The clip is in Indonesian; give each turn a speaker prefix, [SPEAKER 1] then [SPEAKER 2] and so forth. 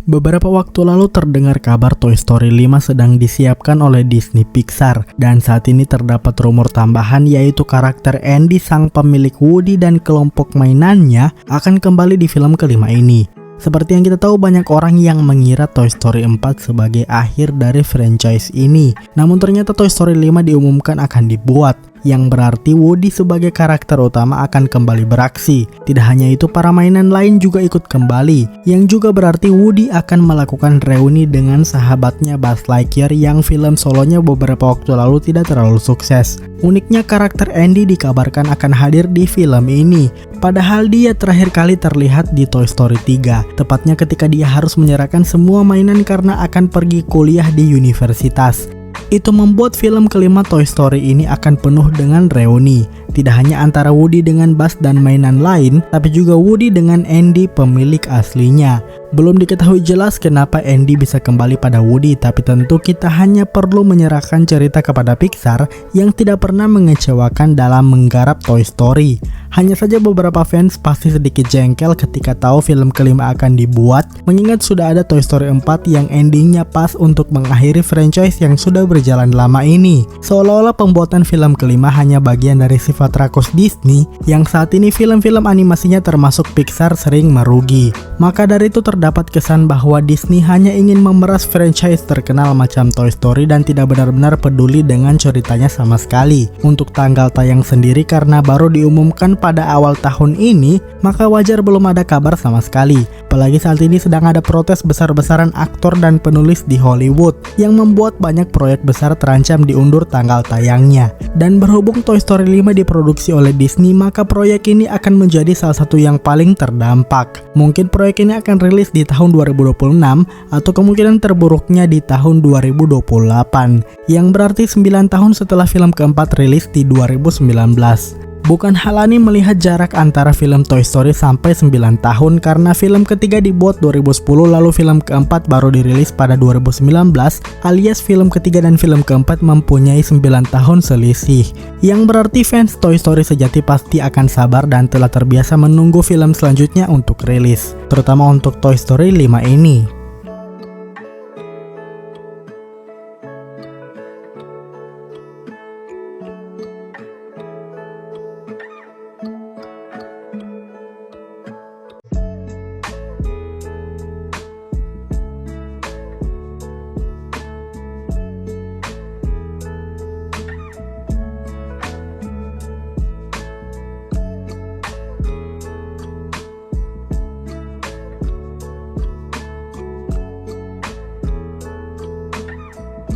[SPEAKER 1] Beberapa waktu lalu terdengar kabar Toy Story 5 sedang disiapkan oleh Disney Pixar, dan saat ini terdapat rumor tambahan yaitu karakter Andy sang pemilik Woody dan kelompok mainannya akan kembali di film kelima ini. Seperti yang kita tahu, banyak orang yang mengira Toy Story 4 sebagai akhir dari franchise ini. Namun ternyata Toy Story 5 diumumkan akan dibuat, yang berarti Woody sebagai karakter utama akan kembali beraksi. Tidak hanya itu, para mainan lain juga ikut kembali, yang juga berarti Woody akan melakukan reuni dengan sahabatnya Buzz Lightyear yang film solonya beberapa waktu lalu tidak terlalu sukses. Uniknya, karakter Andy dikabarkan akan hadir di film ini, padahal dia terakhir kali terlihat di Toy Story 3, tepatnya ketika dia harus menyerahkan semua mainan karena akan pergi kuliah di universitas. Itu membuat film kelima Toy Story ini akan penuh dengan reuni. Tidak hanya antara Woody dengan Buzz dan mainan lain, tapi juga Woody dengan Andy pemilik aslinya. Belum diketahui jelas kenapa Andy bisa kembali pada Woody, tapi tentu kita hanya perlu menyerahkan cerita kepada Pixar yang tidak pernah mengecewakan dalam menggarap Toy Story. Hanya saja beberapa fans pasti sedikit jengkel ketika tahu film kelima akan dibuat, mengingat sudah ada Toy Story 4 yang endingnya pas untuk mengakhiri franchise yang sudah berjalan lama ini. Seolah-olah pembuatan film kelima hanya bagian dari sifat rakus Disney yang saat ini film-film animasinya termasuk Pixar sering merugi. Maka dari itu terdapat kesan bahwa Disney hanya ingin memeras franchise terkenal macam Toy Story dan tidak benar-benar peduli dengan ceritanya sama sekali. Untuk tanggal tayang sendiri, karena baru diumumkan pada awal tahun ini, maka wajar belum ada kabar sama sekali. Apalagi saat ini sedang ada protes besar-besaran aktor dan penulis di Hollywood yang membuat banyak proyek besar terancam diundur tanggal tayangnya. Dan berhubung Toy Story 5 diproduksi oleh Disney, maka proyek ini akan menjadi salah satu yang paling terdampak. Mungkin proyek ini akan rilis di tahun 2026 atau kemungkinan terburuknya di tahun 2028, yang berarti 9 tahun setelah film keempat rilis di 2019. Bukan hal aneh melihat jarak antara film Toy Story sampai 9 tahun, karena film ketiga dibuat 2010 lalu film keempat baru dirilis pada 2019, alias film ketiga dan film keempat mempunyai 9 tahun selisih. Yang berarti fans Toy Story sejati pasti akan sabar dan telah terbiasa menunggu film selanjutnya untuk rilis, terutama untuk Toy Story 5 ini.